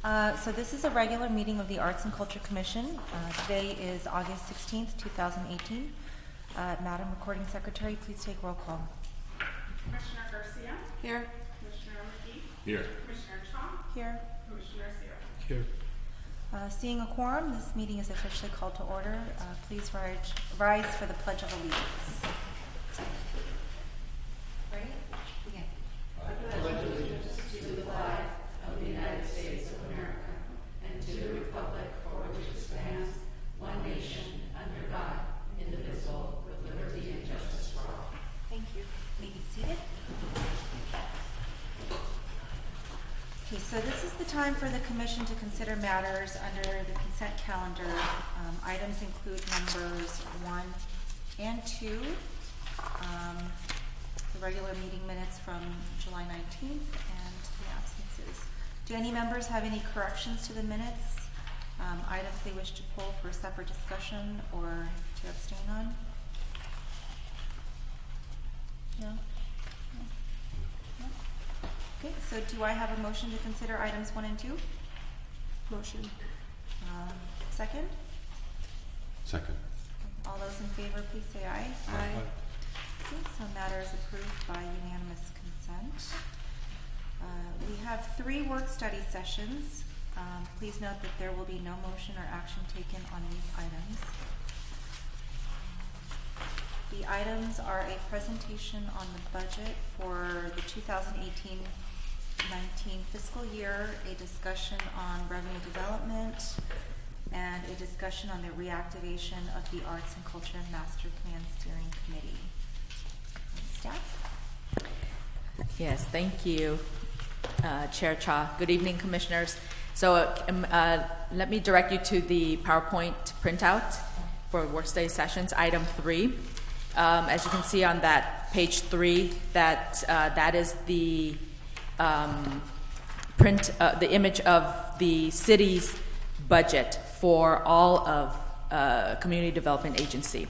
So this is a regular meeting of the Arts and Culture Commission. Today is August 16th, 2018. Madam Recording Secretary, please take roll call. Commissioner Garcia? Here. Commissioner McGee? Here. Commissioner Chong? Here. Commissioner Sierra? Here. Seeing a quorum, this meeting is officially called to order. Please rise for the Pledge of Allegiance. Ready? Begin. I pledge allegiance to the flag of the United States of America and to the republic for which it stands, one nation, under God, indivisible, with liberty and justice for all. Thank you. May be seated. Okay, so this is the time for the Commission to consider matters under the consent calendar. Items include numbers 1 and 2, the regular meeting minutes from July 19th, and the absences. Do any members have any corrections to the minutes, items they wish to pull for separate discussion or to abstain on? No? No? Okay, so do I have a motion to consider items 1 and 2? Motion. Second? Second. All those in favor, please say aye. Aye. Okay, so matter is approved by unanimous consent. We have 3 work study sessions. Please note that there will be no motion or action taken on these items. The items are a presentation on the budget for the 2018-19 fiscal year, a discussion on revenue development, and a discussion on the reactivation of the Arts and Culture Master Plan Steering Committee. Staff? Yes, thank you, Chair Cha. Good evening, Commissioners. So let me direct you to the PowerPoint printout for work study sessions, item 3. As you can see on that page 3, that is the the image of the city's budget for all of Community Development Agency.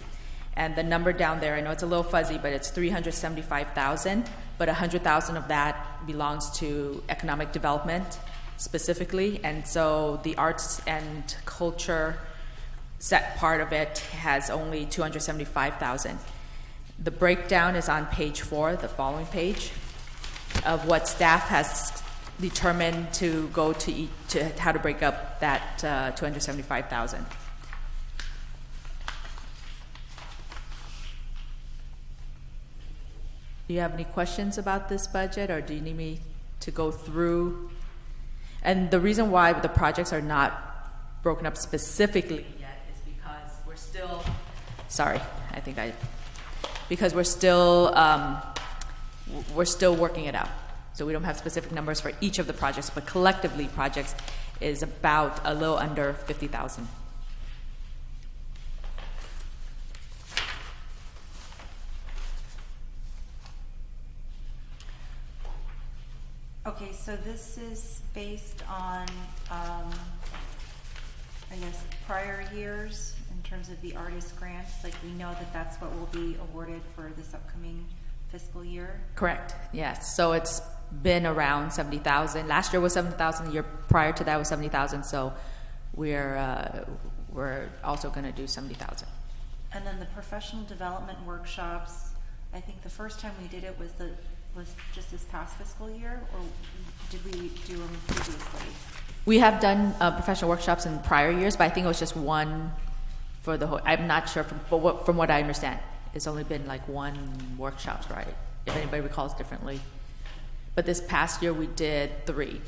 And the number down there, I know it's a little fuzzy, but it's $375,000, but $100,000 of that belongs to economic development specifically. And so the arts and culture set part of it has only $275,000. The breakdown is on page 4, the following page, of what staff has determined to go to how to break up that $275,000. Do you have any questions about this budget, or do you need me to go through? And the reason why the projects are not broken up specifically yet is because we're still, because we're still working it out. So we don't have specific numbers for each of the projects, but collectively projects is about a little under 50,000. Okay, so this is based on, I guess, prior years in terms of the artist grants. Like, we know that that's what will be awarded for this upcoming fiscal year. Correct. Yes. So it's been around 70,000. Last year was 70,000. The year prior to that was 70,000. So we're also going to do 70,000. And then the professional development workshops. I think the first time we did it was just this past fiscal year, or did we do them previously? We have done professional workshops in prior years, but I think it was just one for the whole. I'm not sure, from what I understand, it's only been like one workshop, right? If anybody recalls differently. But this past year we did 3.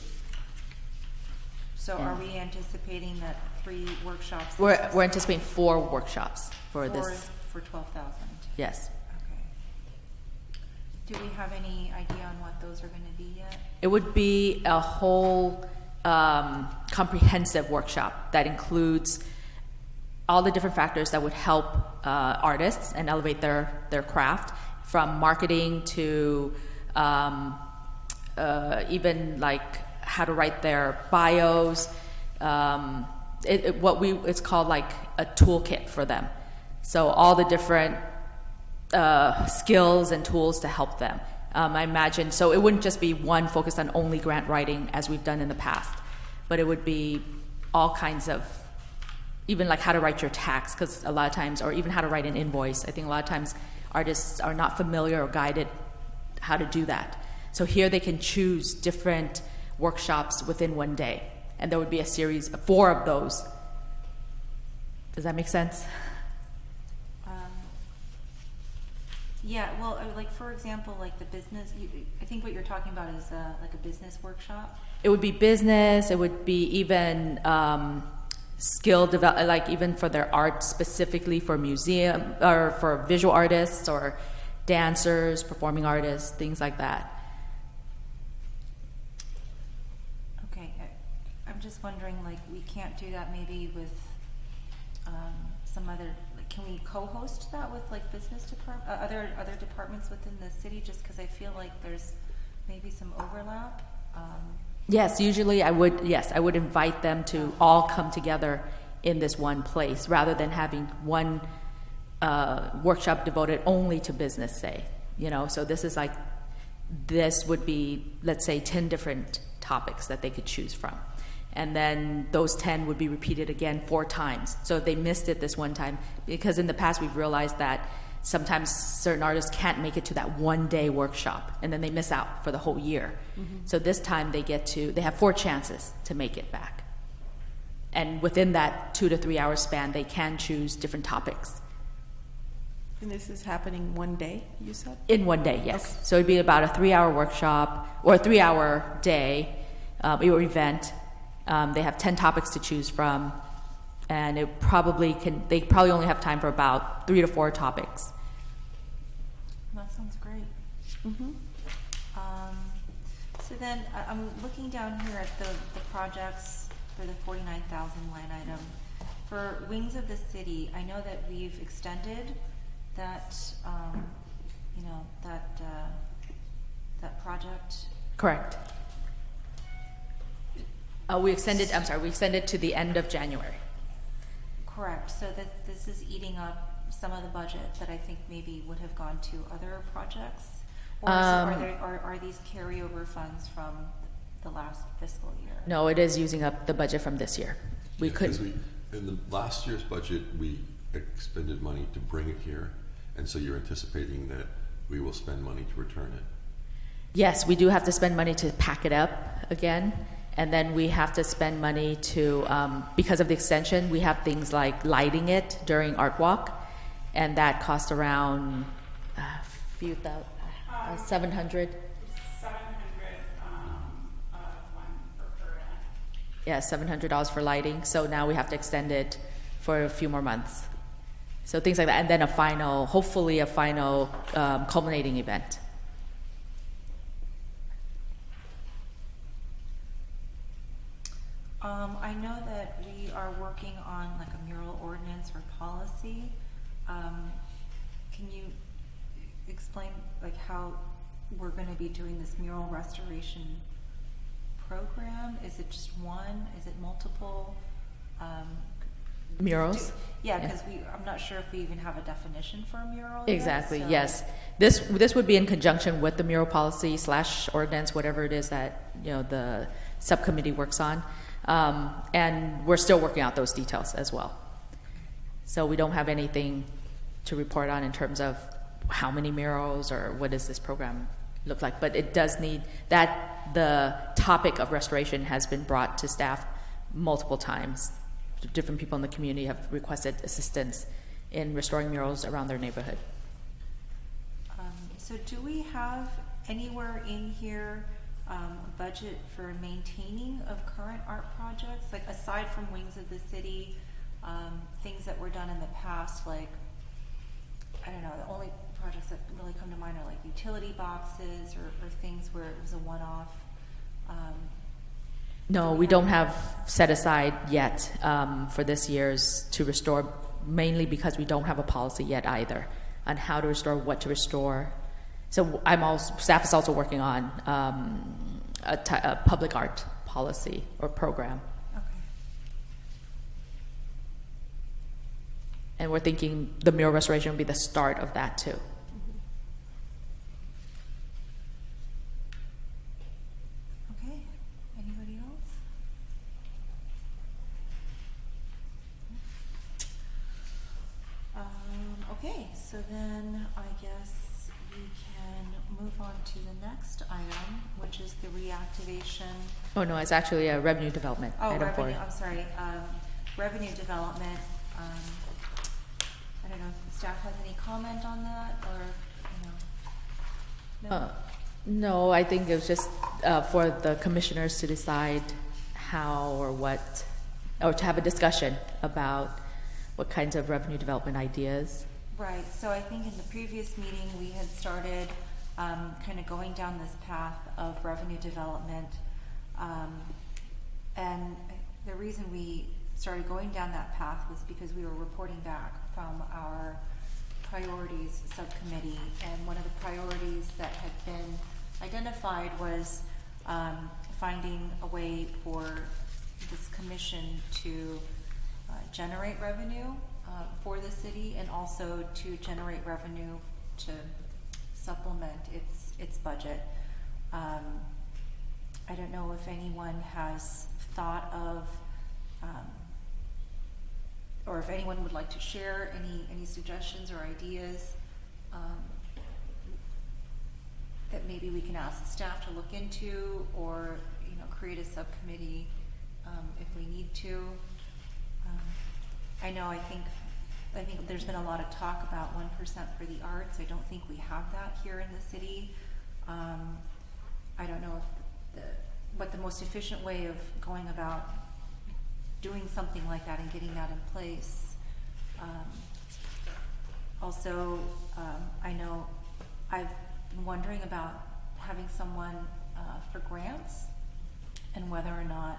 So are we anticipating that 3 workshops? We're anticipating 4 workshops for this. For 12,000. Yes. Do we have any idea on what those are going to be yet? It would be a whole comprehensive workshop that includes all the different factors that would help artists and elevate their craft, from marketing to even like how to write their bios. It's called like a toolkit for them. So all the different skills and tools to help them. I imagine, so it wouldn't just be one focused on only grant writing as we've done in the past, but it would be all kinds of, even like how to write your tax, because a lot of times, or even how to write an invoice. I think a lot of times artists are not familiar or guided how to do that. So here they can choose different workshops within one day, and there would be a series, 4 of those. Does that make sense? Yeah, well, like for example, like the business, I think what you're talking about is like a business workshop. It would be business, it would be even skill develop, like even for their art specifically for museum or for visual artists or dancers, performing artists, things like that. Okay, I'm just wondering, like, we can't do that maybe with some other, like, can we co-host that with like business department, other departments within the city, just because I feel like there's maybe some overlap? Yes, usually I would invite them to all come together in this one place rather than having one workshop devoted only to business, say, so this would be, let's say, 10 different topics that they could choose from. And then those 10 would be repeated again 4 times. So if they missed it this one time, because in the past we've realized that sometimes certain artists can't make it to that one-day workshop, and then they miss out for the whole year. Mm-hmm. So this time they have 4 chances to make it back. And within that 2 to 3 hour span, they can choose different topics. And this is happening one day, you said? In one day, yes. Okay. So it'd be about a 3-hour workshop or a 3-hour day or event. They have 10 topics to choose from, and they probably only have time for about 3 to 4 topics. That sounds great. Mm-hmm. So then I'm looking down here at the projects for the 49,000 line item. For Wings of the City, I know that we've extended that, that project. Correct. We extended to the end of January. Correct. So that this is eating up some of the budget that I think maybe would have gone to other projects? Or are these carryover funds from the last fiscal year? No, it is using up the budget from this year. In the last year's budget, we expended money to bring it here, and so you're anticipating that we will spend money to return it. Yes, we do have to spend money to pack it up again. And then we have to spend money to, because of the extension, we have things like lighting it during Art Walk, and that cost around a few thousand, 700. 700, one per event. Yeah, $700 for lighting. So now we have to extend it for a few more months. So things like that, and then hopefully a final culminating event. I know that we are working on like a mural ordinance or policy. Can you explain like how we're going to be doing this mural restoration program? Is it just one? Is it multiple? Murals? Because I'm not sure if we even have a definition for a mural. Exactly. Yet, so. Yes. This would be in conjunction with the mural policy / ordinance, whatever it is that the subcommittee works on. And we're still working out those details as well. So we don't have anything to report on in terms of how many murals or what does this program look like. But it does need that the topic of restoration has been brought to staff multiple times. Different people in the community have requested assistance in restoring murals around their neighborhood. So do we have anywhere in here a budget for maintaining of current art projects, like aside from Wings of the City, things that were done in the past, like, I don't know, the only projects that really come to mind are like utility boxes or things where it was a one-off. No, we don't have set aside yet for this year's to restore, mainly because we don't have a policy yet either on how to restore, what to restore. So staff is also working on a public art policy or program. Okay. And we're thinking the mural restoration would be the start of that too. Okay. Anybody else? so then I guess we can move on to the next item, which is the reactivation. Oh, no, it's actually a revenue development. Oh, item revenue, four. I'm sorry, revenue development. I don't know if the staff has any comment on that, or, you know? No? No, I think it was just for the commissioners to decide how or what, or to have a discussion about what kinds of revenue development ideas. Right, so I think in the previous meeting, we had started kind of going down this path of revenue development. And the reason we started going down that path was because we were reporting back from our priorities subcommittee. And one of the priorities that had been identified was finding a way for this commission to generate revenue for the city, and also to generate revenue to supplement its budget. I don't know if anyone has thought of, or if anyone would like to share any suggestions or ideas that maybe we can ask staff to look into, or create a subcommittee if we need to. I know, I think there's been a lot of talk about 1% for the arts. I don't think we have that here in the city. I don't know if what the most efficient way of going about doing something like that and getting that in place. Also, I know I've been wondering about having someone for grants, and whether or not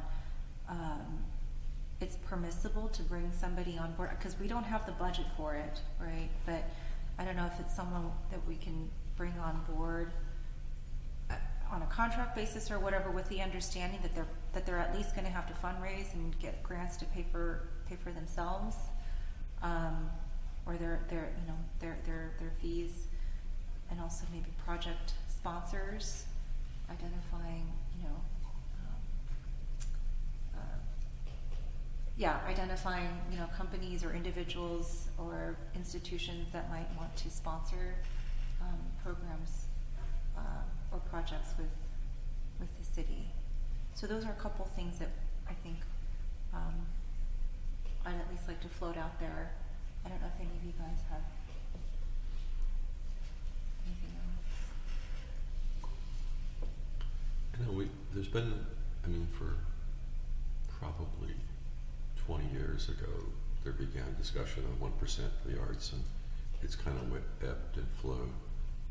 it's permissible to bring somebody on board, because we don't have the budget for it, right? But I don't know if it's someone that we can bring on board on a contract basis or whatever, with the understanding that they're at least going to have to fundraise and get grants to pay for themselves, or their fees, and also maybe project sponsors, identifying identifying companies or individuals or institutions that might want to sponsor programs or projects with the city. So those are a couple things that I think I'd at least like to float out there. I don't know if any of you guys have anything else. I know there's been, for probably 20 years ago, there began discussion of 1% for the arts, and it's kind of ebbed and flowed.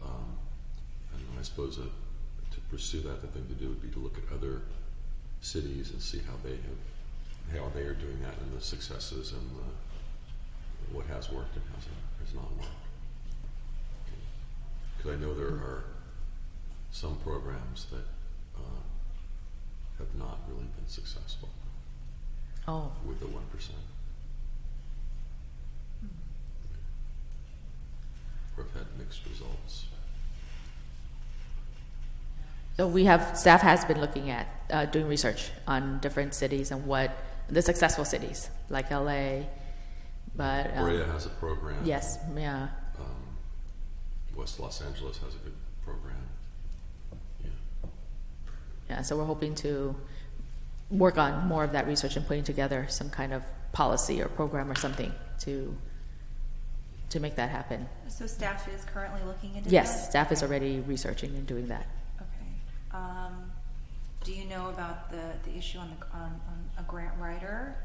And I suppose to pursue that, the thing to do would be to look at other cities and see how they are doing that, and the successes, and what has worked and has not worked. Because I know there are some programs that have not really been successful. Oh. With the 1%. Or have had mixed results. So staff has been looking at doing research on different cities and what the successful cities, like LA, but Brea has a program. Yes, yeah. West Los Angeles has a good program. Yeah, so we're hoping to work on more of that research and putting together some kind of policy or program or something to make that happen. So staff is currently looking into that? Yes, staff is already researching and doing that. Okay. Do you know about the issue on a grant writer?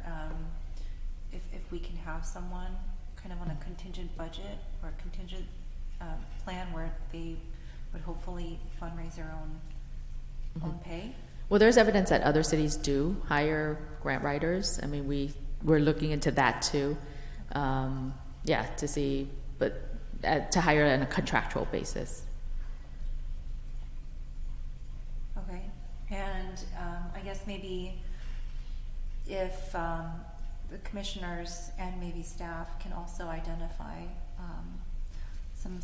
If we can have someone kind of on a contingent budget or a contingent plan where they would hopefully fundraise their own pay? Well, there's evidence that other cities do hire grant writers. We're looking into that too. To see, but to hire on a contractual basis. Okay, and I guess maybe if the commissioners and maybe staff can also identify some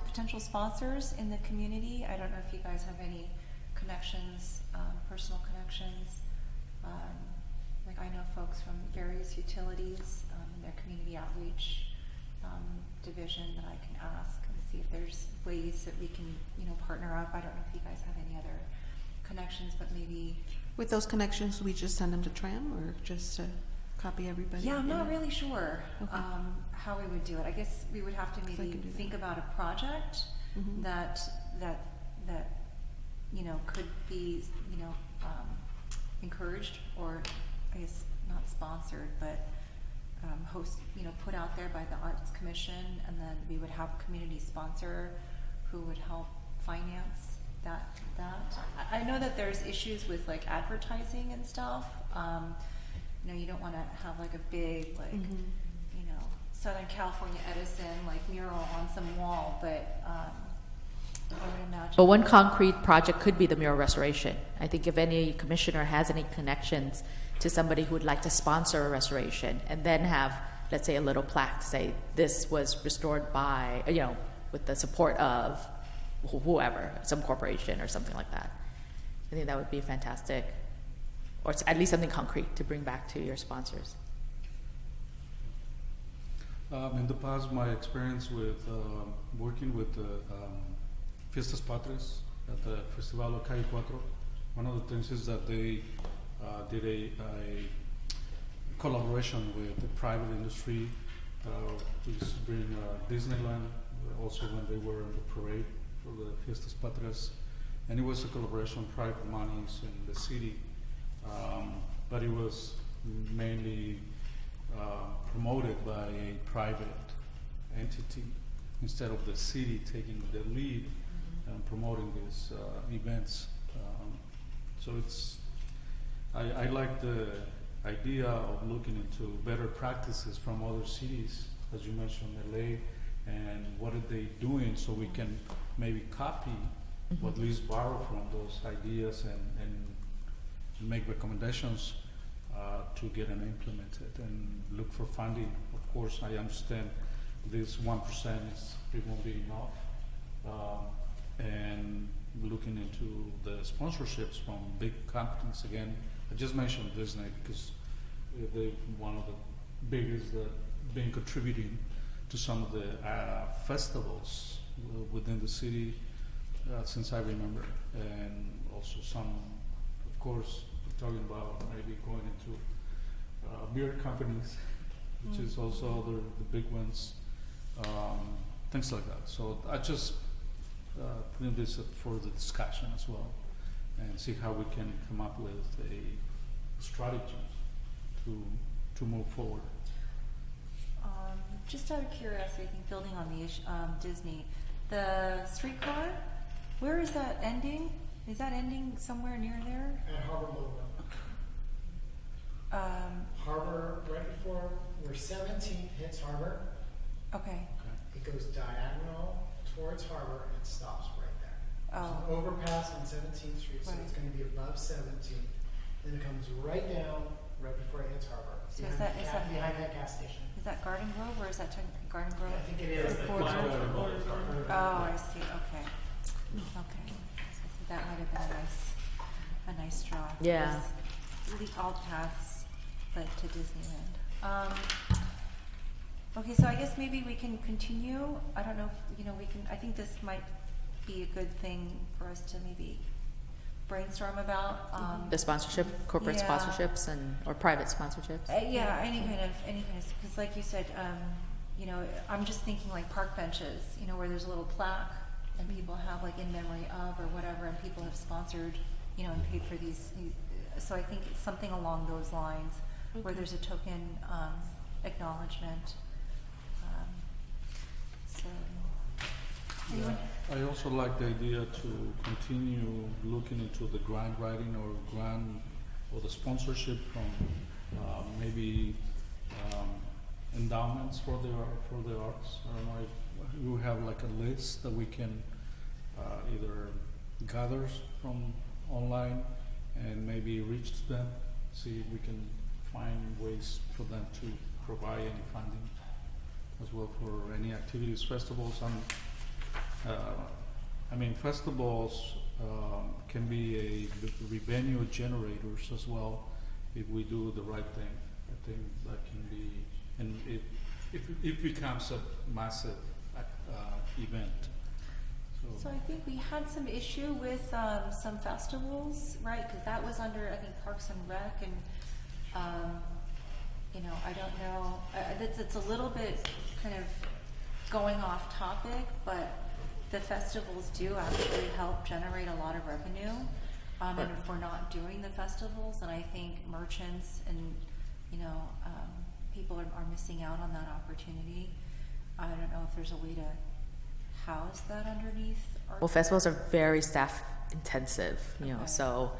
potential sponsors in the community. I don't know if you guys have any connections, personal connections. Like I know folks from various utilities in their community outreach division that I can ask and see if there's ways that we can, partner up. I don't know if you guys have any other connections, but maybe. With those connections, we just send them to Tram or just copy everybody? Yeah, I'm not in? really sure Okay. how we would do it. I guess we would have to I maybe can do that. think about a project Mhm. that could be encouraged, or I guess not sponsored, but put out there by the Arts Commission, and then we would have a community sponsor who would help finance that. I know that there's issues with like advertising and stuff. You don't want to have like a big Mhm. Southern California Edison like mural on some wall, but I would imagine. But one concrete project could be the mural restoration. I think if any commissioner has any connections to somebody who would like to sponsor a restoration, and then have, let's say, a little plaque to say this was restored by, with the support of whoever, some corporation or something like that. I think that would be fantastic, or it's at least something concrete to bring back to your sponsors. In the past, my experience with working with the Fiestas Patrias at the Festival de Calle Cuatro, one of the things is that they did a collaboration with the private industry to bring Disneyland, also when they were in the parade for the Fiestas Patrias, and it was a collaboration, private monies in the city, but it was mainly promoted by a private entity instead of the city taking the lead and promoting these events. So I like the idea of looking into better practices from other cities, as you mentioned, LA, and what are they doing, so we can maybe copy or at least borrow from those ideas and make recommendations to get them implemented and look for funding. Of course, I understand this 1% it won't be enough, and looking into the sponsorships from big companies. Again, I just mentioned Disney because they're one of the biggest that been contributing to some of the festivals within the city since I remember, and also some, of course, we're talking about maybe going into beer companies, which is also the big ones, things like that. So I just putting this up for the discussion as well, and see how we can come up with a strategy to move forward. Just out of curiosity, I think building on the Disney, the streetcar, where is that ending? Is that ending somewhere near there? At Harbor Boulevard. Harbor, right before where 17th hits Harbor, Okay. it goes diagonal towards Harbor and stops right there. Oh. There's an overpass on 17th Street, so Right. it's going to be above 17th. Then it comes right down right before it hits Harbor. So behind is that- the is gas- that- behind that gas station? Is that Garden Grove, or is that Garden Grove? I think it is. Border. Border. Oh, I see. Okay. Okay. So that might have been a nice draw. Yeah. because all paths led to Disneyland. Okay, so I guess maybe we can continue. I don't know if, we can, I think this might be a good thing for us to maybe brainstorm about. The sponsorship, corporate Yeah. sponsorships or private sponsorships. Yeah, any kind of, because like you said, I'm just thinking like park benches, where there's a little plaque and people have like in memory of or whatever, and people have sponsored, and paid for these. So I think it's something along those lines where there's a token acknowledgement. Anyone? I also like the idea to continue looking into the grant writing or the sponsorship from maybe endowments for the arts. I don't know if we have like a list that we can either gather from online and maybe reach to them, see if we can find ways for them to provide any funding as well for any activities, festivals. Festivals can be a revenue generators as well if we do the right thing. I think that can be, and it becomes a massive event. So I think we had some issue with some festivals, right? Because that was under, I think, Parks and Rec, and you know, I don't know. It's a little bit kind of going off topic, but the festivals do actually help generate a lot of revenue. And if we're not doing the festivals, then I think merchants and you know people are missing out on that opportunity. I don't know if there's a way to house that underneath. Well, festivals are very staff intensive, you know, Okay. so,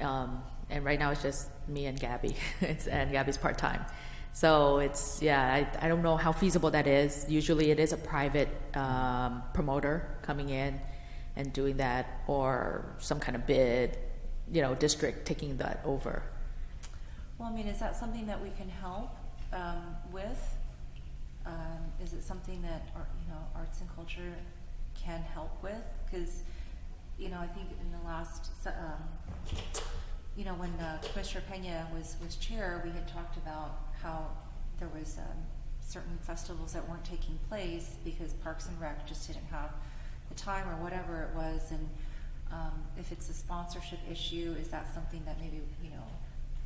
and right now it's just me and Gabby, and Gabby's part-time. So it's, yeah, I don't know how feasible that is. Usually it is a private promoter coming in and doing that, or some kind of bid, you know, district taking that over. Well, I mean, is that something that we can help with? Is it something that arts and culture can help with? Because you know, I think in the last when Commissioner Pena was chair, we had talked about how there was certain festivals that weren't taking place because Parks and Rec just didn't have the time or whatever it was, and if it's a sponsorship issue, is that something that maybe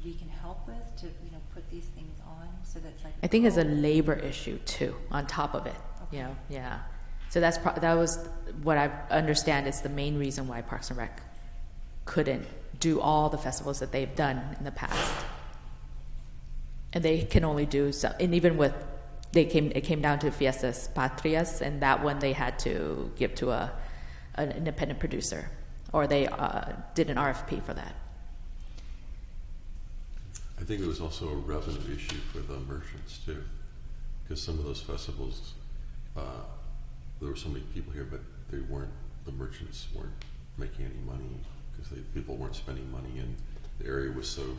we can help with to put these things on so that's like I think it's a labor issue too, on top of it. Okay. You know, yeah. So that was what I understand is the main reason why Parks and Rec couldn't do all the festivals that they've done in the past, and they can only do some. And even with it came down to Fiestas Patrias, and that one they had to give to an independent producer, or they did an RFP for that. I think it was also a revenue issue for the merchants too, because some of those festivals, there were so many people here, but the merchants weren't making any money because people weren't spending money, and the area was so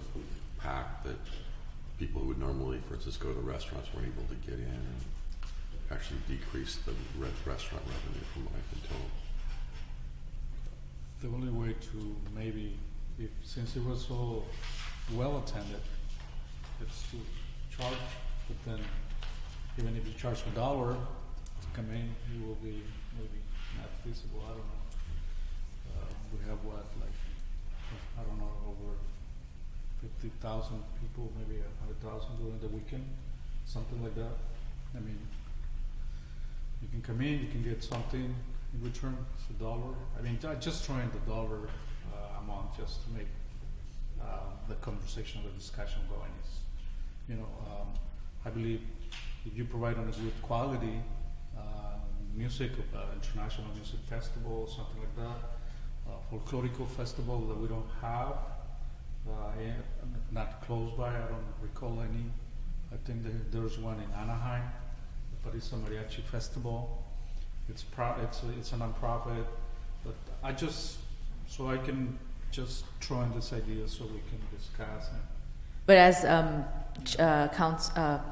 packed that people who would normally, for instance, go to restaurants weren't able to get in, and actually decreased the restaurant revenue from what I've been told. The only way to maybe, since it was so well attended, it's to charge, but then even if you charge $1 to come in, it will be maybe not feasible. I don't know. We have over 50,000 people, maybe 100,000 during the weekend, something like that. I mean, you can come in, you can get something in return. It's $1. I mean, just throwing the dollar amount just to make the conversation, the discussion going is, I believe if you provide on a good quality music, international music festival, something like that, folklorical festival that we don't have, not close by, I don't recall any. I think there's one in Anaheim, but it's a mariachi festival. It's a non-profit, but I can just throw in this idea so we can discuss it. But as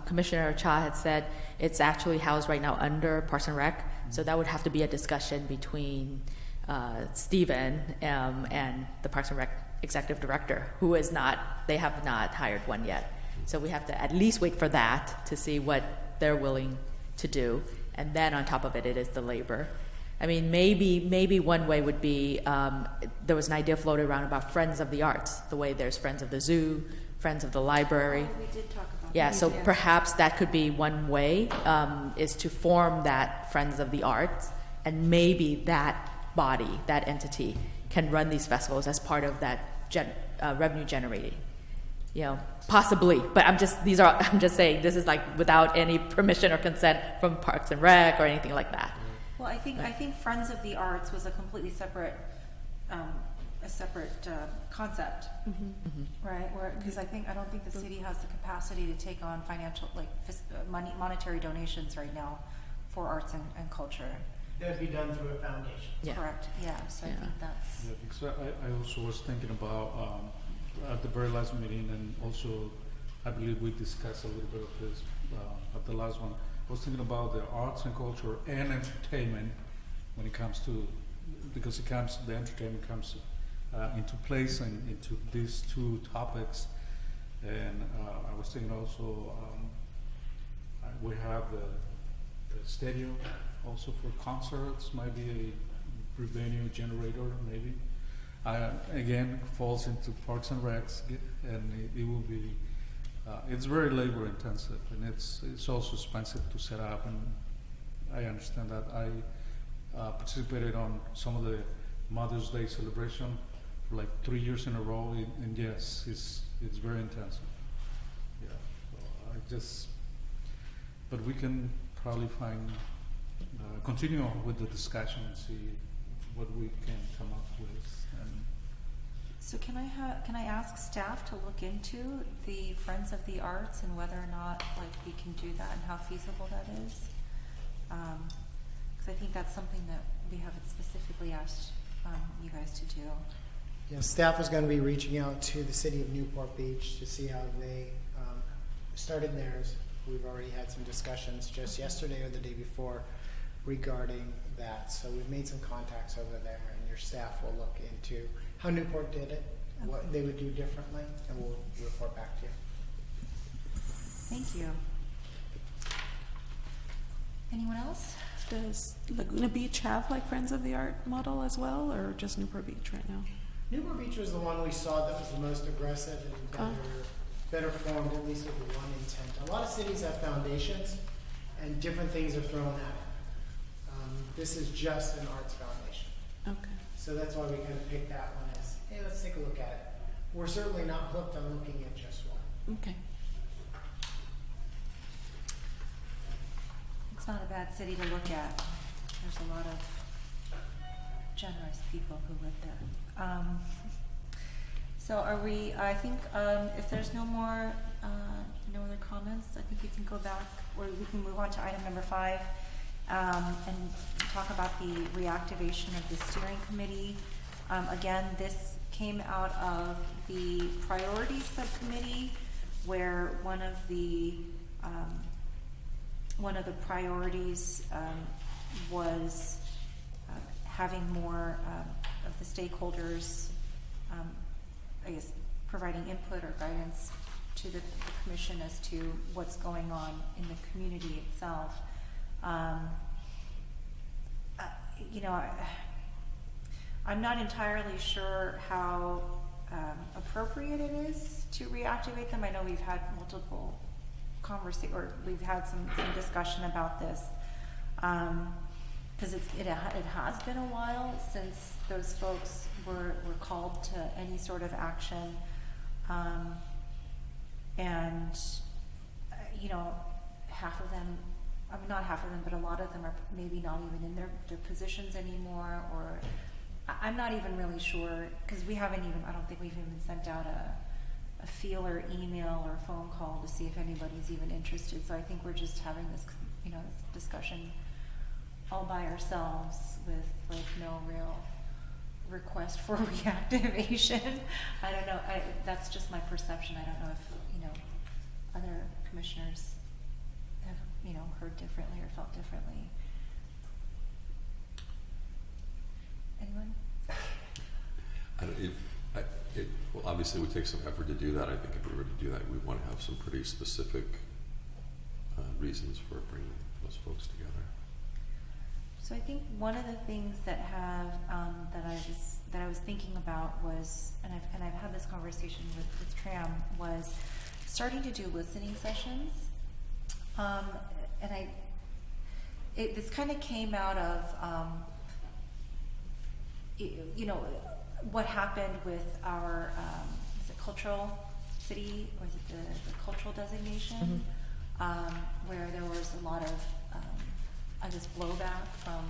Commissioner Cha had said, it's actually housed right now under Parks and Rec, so that would have to be a discussion between Stephen and the Parks and Rec executive director, they have not hired one yet. So we have to at least wait for that to see what they're willing to do, and then on top of it, it is the labor. I mean, maybe one way would be, there was an idea floated around about Friends of the Arts, the way there's Friends of the Zoo, Friends of the Library. Oh, we did talk about Yeah, that. so perhaps that could be one way, is to form that Friends of the Arts, and maybe that body, that entity, can run these festivals as part of that revenue generating. Possibly, but I'm just saying this is like without any permission or consent from Parks and Rec or anything like that. Well, I think Friends of the Arts was a completely separate concept, right? Because I don't think the city has the capacity to take on financial, monetary donations right now for arts and culture. That would be done through a foundation. Yeah. Correct. Yeah. So I think that's. Yeah, because I also was thinking about at the very last meeting, and also I believe we discussed a little bit of this at the last one. I was thinking about the arts and culture and entertainment when it comes to, because the entertainment comes into place and into these two topics. And I was thinking also, we have the stadium also for concerts, might be a revenue generator maybe. Again, falls into Parks and Recs, and it will be, it's very labor intensive, and it's also expensive to set up, and I understand that. I participated on some of the Mother's Day celebration for like 3 years in a row, and yes, it's very intensive. Yeah, so but we can probably continue on with the discussion and see what we can come up with. And So can I ask staff to look into the Friends of the Arts and whether or not we can do that and how feasible that is? Because I think that's something that we haven't specifically asked you guys to do. Yeah, staff is going to be reaching out to the city of Newport Beach to see how they started theirs. We've already had some discussions just yesterday or the day before regarding that. So we've made some contacts over there, and your staff will look into how Newport did it, what they would do differently, and we'll report back to you. Thank you. Anyone else? Does Laguna Beach have like Friends of the Art model as well, or just Newport Beach right now? Newport Beach was the one we saw that was the most aggressive and better formed, at least with the one intent. A lot of cities have foundations, and different things are thrown at it. This is just an arts foundation. Okay. So that's why we kind of picked that one as, hey, let's take a look at it. We're certainly not hooked on looking at just one. Okay. It's not a bad city to look at. There's a lot of generous people who live there. So are we, I think if there's no more, no other comments, I think we can go back, or we can move on to item number 5 and talk about the reactivation of the steering committee. Again, this came out of the priorities subcommittee, where one of the priorities was having more of the stakeholders, I guess, providing input or guidance to the commission as to what's going on in the community itself. I'm not entirely sure how appropriate it is to reactivate them. I know we've had multiple we've had some discussion about this, because it has been a while since those folks were called to any sort of action, and half of them, I mean, not half of them, but a lot of them are maybe not even in their positions anymore, or I'm not even really sure, because I don't think we've even sent out a feeler email or phone call to see if anybody's even interested. So I think we're just having this, this discussion all by ourselves with no real request for reactivation. I don't know. That's just my perception. I don't know if other commissioners have heard differently or felt differently. Anyone? Well, obviously it would take some effort to do that. I think if we were to do that, we'd want to have some pretty specific reasons for bringing those folks together. So I think one of the things that I was thinking about was, and I've had this conversation with Tram, was starting to do listening sessions, and this kind of came out of what happened with our is it cultural city, or is it the cultural designation, where there was a lot of I guess blowback from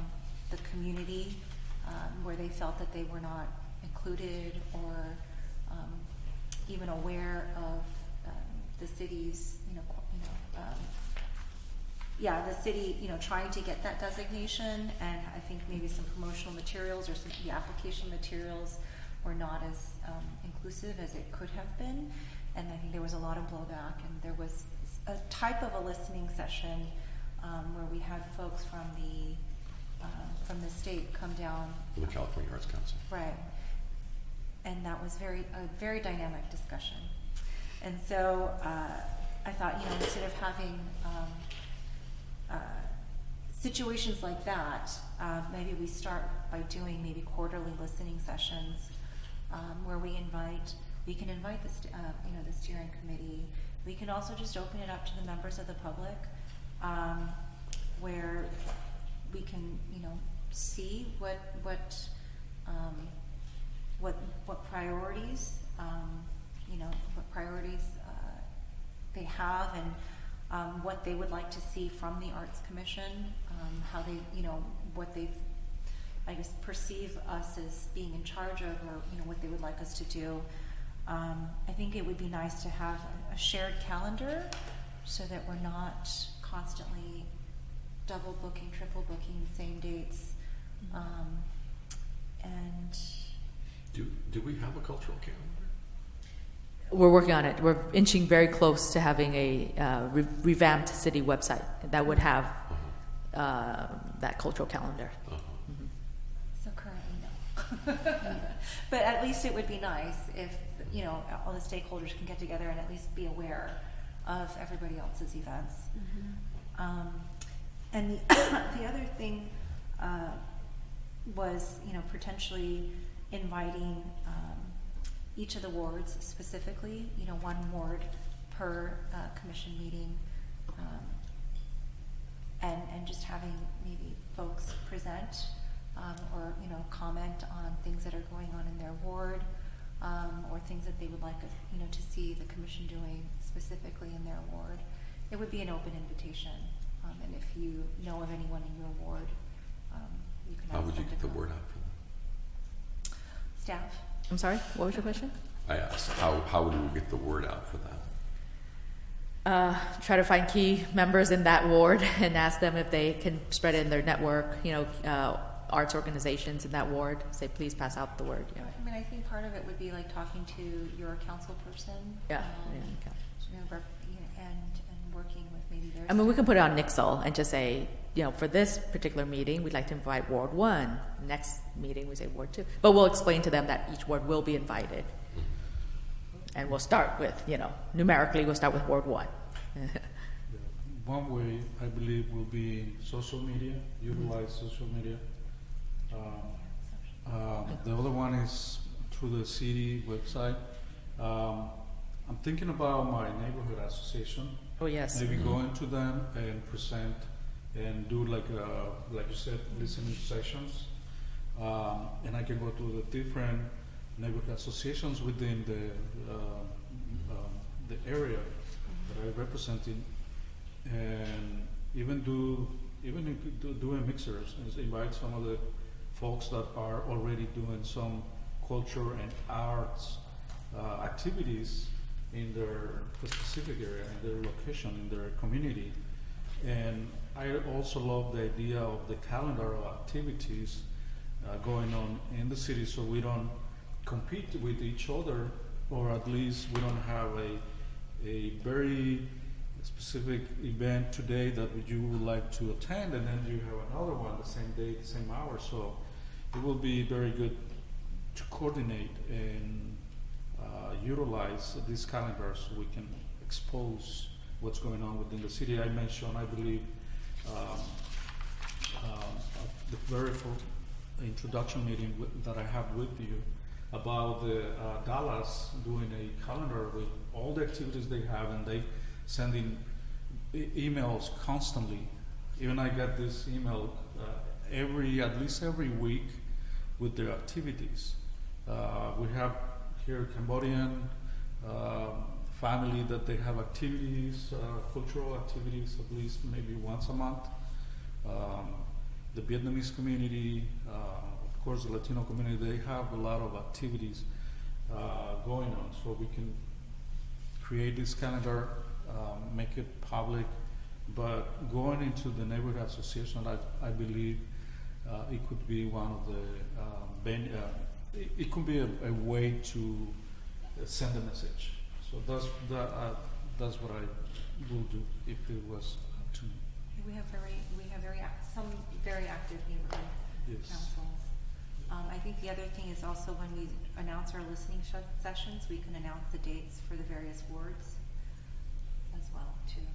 the community, where they felt that they were not included or even aware of the city's the city trying to get that designation, and I think maybe some promotional materials or some of the application materials were not as inclusive as it could have been, and I think there was a lot of blowback, and there was a type of a listening session where we had folks from the state come down. The California Arts Council. Right. And that was a very dynamic discussion. And so I thought, instead of having situations like that, maybe we start by doing maybe quarterly listening sessions, where we can invite the steering committee. We can also just open it up to the members of the public, where we can, see what priorities, they have, and what they would like to see from the Arts Commission, how they, what they, I guess, perceive us as being in charge of, or what they would like us to do. I think it would be nice to have a shared calendar so that we're not constantly double booking, triple booking, same dates. And Do we have a cultural calendar? We're working on it. We're inching very close to having a revamped city website that would have that cultural calendar. so currently no. But at least it would be nice if, all the stakeholders can get together and at least be aware of everybody else's events. And the other thing was, potentially inviting each of the wards specifically, one ward per commission meeting, and just having maybe folks present or comment on things that are going on in their ward, or things that they would like us, to see the commission doing specifically in their ward. It would be an open invitation, and if you know of anyone in your ward, you can ask them to come. How would you get the word out for that? Staff. I'm sorry, what was your question? I asked, how would we get the word out for that? Try to find key members in that ward and ask them if they can spread it in their network, arts organizations in that ward. Say, please pass out the word. I mean, I think part of it would be like talking to your council person. Yeah. And working with maybe their. I mean, we can put it on Nixle and just say, for this particular meeting, we'd like to invite Ward 1. Next meeting, we say Ward 2. But we'll explain to them that each ward will be invited. And we'll start with, numerically, we'll start with Ward 1. One way, I believe, will be social media, utilize social media. The other one is through the city website. I'm thinking about my neighborhood association. Oh, yes. Maybe going to them and present and do like you said, listening sessions. And I can go to the different neighborhood associations within the area that I represent in, and even do a mixers and invite some of the folks that are already doing some culture and arts activities in their specific area, in their location, in their community. And I also love the idea of the calendar of activities going on in the city, so we don't compete with each other, or at least we don't have a very specific event today that you would like to attend, and then you have another one the same day, the same hour. So it will be very good to coordinate and utilize these calendars so we can expose what's going on within the city. I mentioned, I believe, the very first introduction meeting that I have with you about the Dallas doing a calendar with all the activities they have, and they sending emails constantly. Even I get this email at least every week with their activities. We have here Cambodian family that they have activities, cultural activities, at least maybe once a month. The Vietnamese community, of course, the Latino community, they have a lot of activities going on. So we can create this calendar, make it public, but going into the neighborhood association, I believe it could be one of the it could be a way to send a message. So that's what I will do if it was up to me. We have some very active neighborhood Yes. councils. I think the other thing is also when we announce our listening sessions, we can announce the dates for the various wards as well too.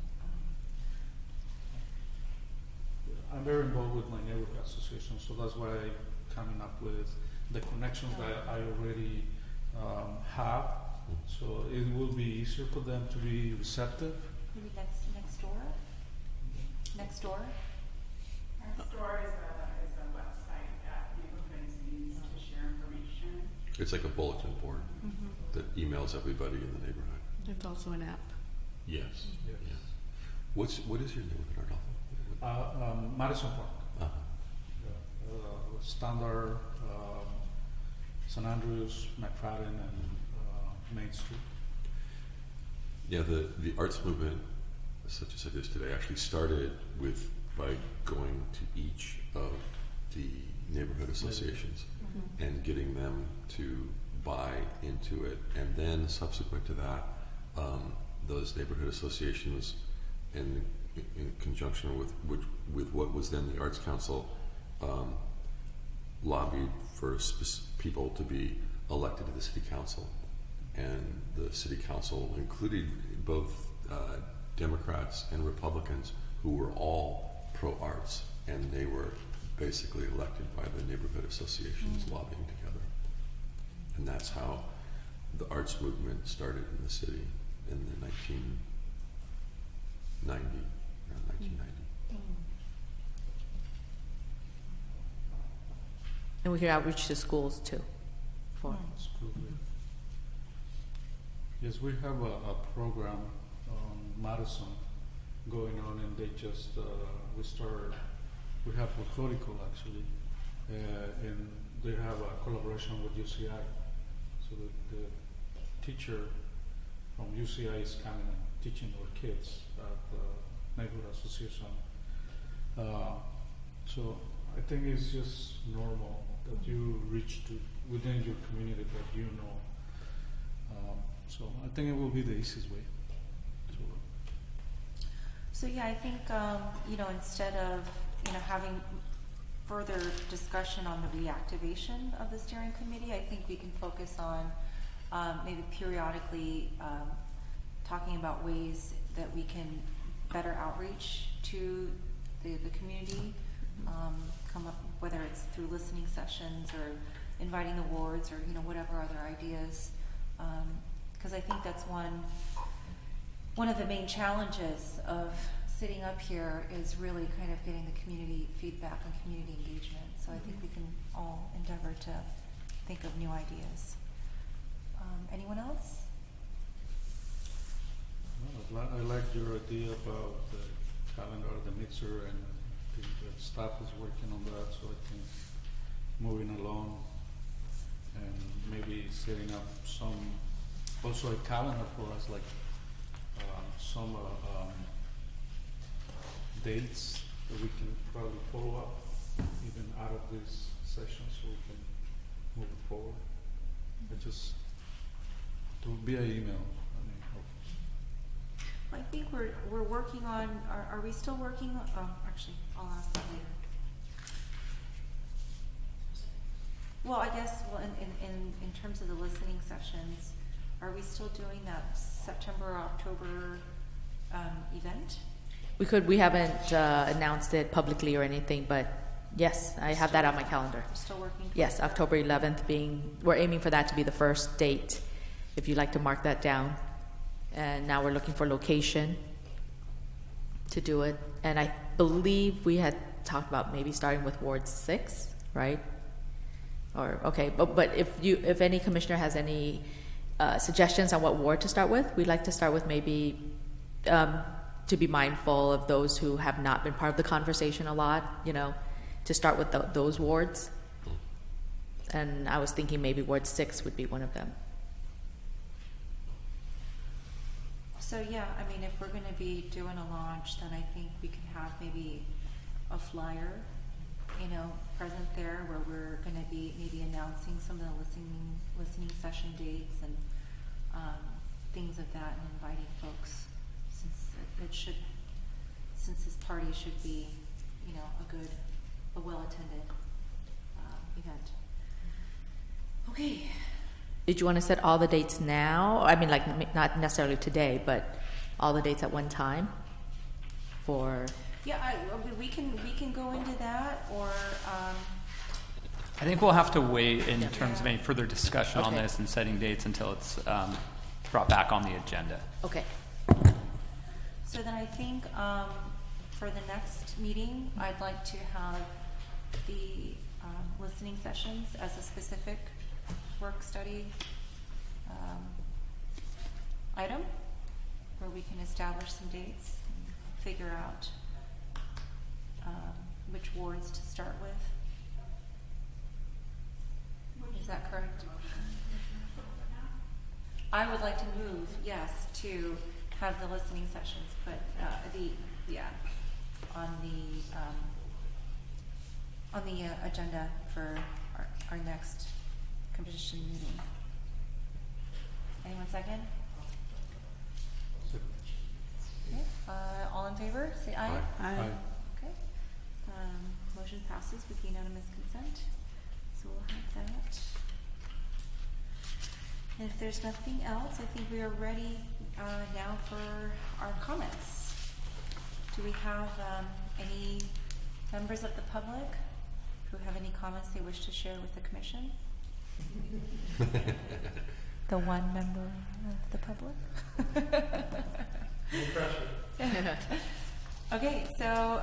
I'm very involved with my neighborhood association, so that's why I'm coming up with the connections that I already have. So it will be easier for them to be receptive. Maybe next door? Next door? Next door is a website that neighborhoods use to share information. It's like a bulletin board that emails everybody in the neighborhood. There's also an app. Yes. Yes. Yeah. What is your neighborhood, Arnolfo? Madison Park, Standard, San Andrews, McFadden, and Main Street. Yeah, the arts movement, such as it is today, actually started by going to each of the neighborhood associations and getting them to buy into it, and then subsequent to that, those neighborhood associations, in conjunction with what was then the Arts Council, lobbied for people to be elected to the city council, and the city council included both Democrats and Republicans who were all pro-arts, and they were basically elected by the neighborhood associations lobbying together. And that's how the arts movement started in the city in the 1990. And we can outreach to schools too. For School year. Yes, we have a program on Madison going on, and they just we have Folklorico actually, and they have a collaboration with UCI. So the teacher from UCI is coming and teaching our kids at the neighborhood association. So I think it's just normal that you reach to within your community that you know. So I think it will be the easiest way. So yeah, I think, instead of, having further discussion on the reactivation of the steering committee, I think we can focus on maybe periodically talking about ways that we can better outreach to the community, come up, whether it's through listening sessions or inviting the wards or, whatever other ideas. Because I think that's one of the main challenges of sitting up here is really kind of getting the community feedback and community engagement. So I think we can all endeavor to think of new ideas. Anyone else? No, I like your idea about the calendar, the mixer, and I think the staff is working on that. So I think moving along and maybe setting up also a calendar for us, like some dates that we can probably follow up even out of this session, so we can move it forward. It just to be an email. I think we're working on. Are we still working on? Oh, actually, I'll ask that later. Well, I guess. Well, in terms of the listening sessions, are we still doing that September or October event? we haven't announced it publicly or anything, but yes, I have that on my calendar. We're still working. Yes, October 11th we're aiming for that to be the first date, if you'd like to mark that down. And now we're looking for location to do it. And I believe we had talked about maybe starting with Ward 6, right? Or, okay, but if any commissioner has any suggestions on what ward to start with, we'd like to start with maybe to be mindful of those who have not been part of the conversation a lot, to start with those wards. And I was thinking maybe Ward 6 would be one of them. So yeah, I mean, if we're going to be doing a launch, then I think we can have maybe a flyer, present there where we're going to be maybe announcing some of the listening session dates and things of that, and inviting folks, since this party should be, a well-attended event. Okay. Did you want to set all the dates now? I mean, like, not necessarily today, but all the dates at one time for... Yeah, we can go into that, or, I think we'll have to wait in terms of Yeah. any further discussion on Okay. this and setting dates until it's brought back on the agenda. Okay. so then I think, for the next meeting, I'd like to have the, listening sessions as a specific work study, item, where we can establish some dates and figure out, which wards to start with. Is that correct? I would like to move, yes, to have the listening sessions put, on the agenda for our next commission meeting. Anyone second? Okay, all in favor, say aye. Aye. I, Okay. Motion passes with unanimous consent, so we'll have that. And if there's nothing else, I think we are ready now for our comments. Do we have any members of the public who have any comments they wish to share with the commission? The one member of the public? Okay, so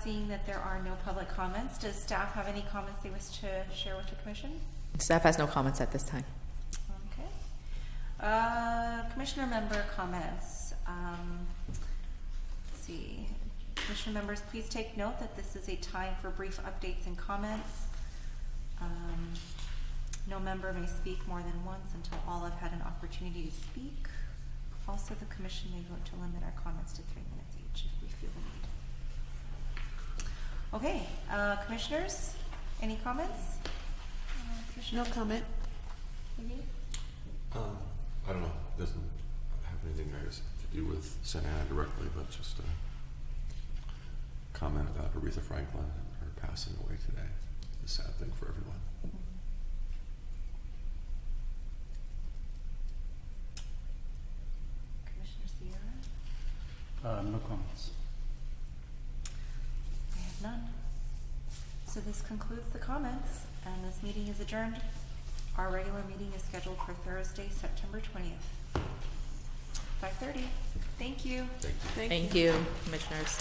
seeing that there are no public comments, does staff have any comments they wish to share with the commission? Staff has no comments at this time. Okay. Commissioner member comments. Let's see. Commissioner members, please take note that this is a time for brief updates and comments. No member may speak more than once until all have had an opportunity to speak. Also, the commission may vote to limit our comments to 3 minutes each if we feel the need. Okay, commissioners, any comments? no comment. Maybe? I don't know, doesn't have anything I guess to do with Santa Ana directly, but just a comment about Aretha Franklin and her passing away today. It's a sad thing for everyone. Commissioner Sierra? No comments. I have none. So this concludes the comments, and this meeting is adjourned. Our regular meeting is scheduled for Thursday, September 20th, 5:30. Thank you. Thank you. Thank Thank you, commissioners.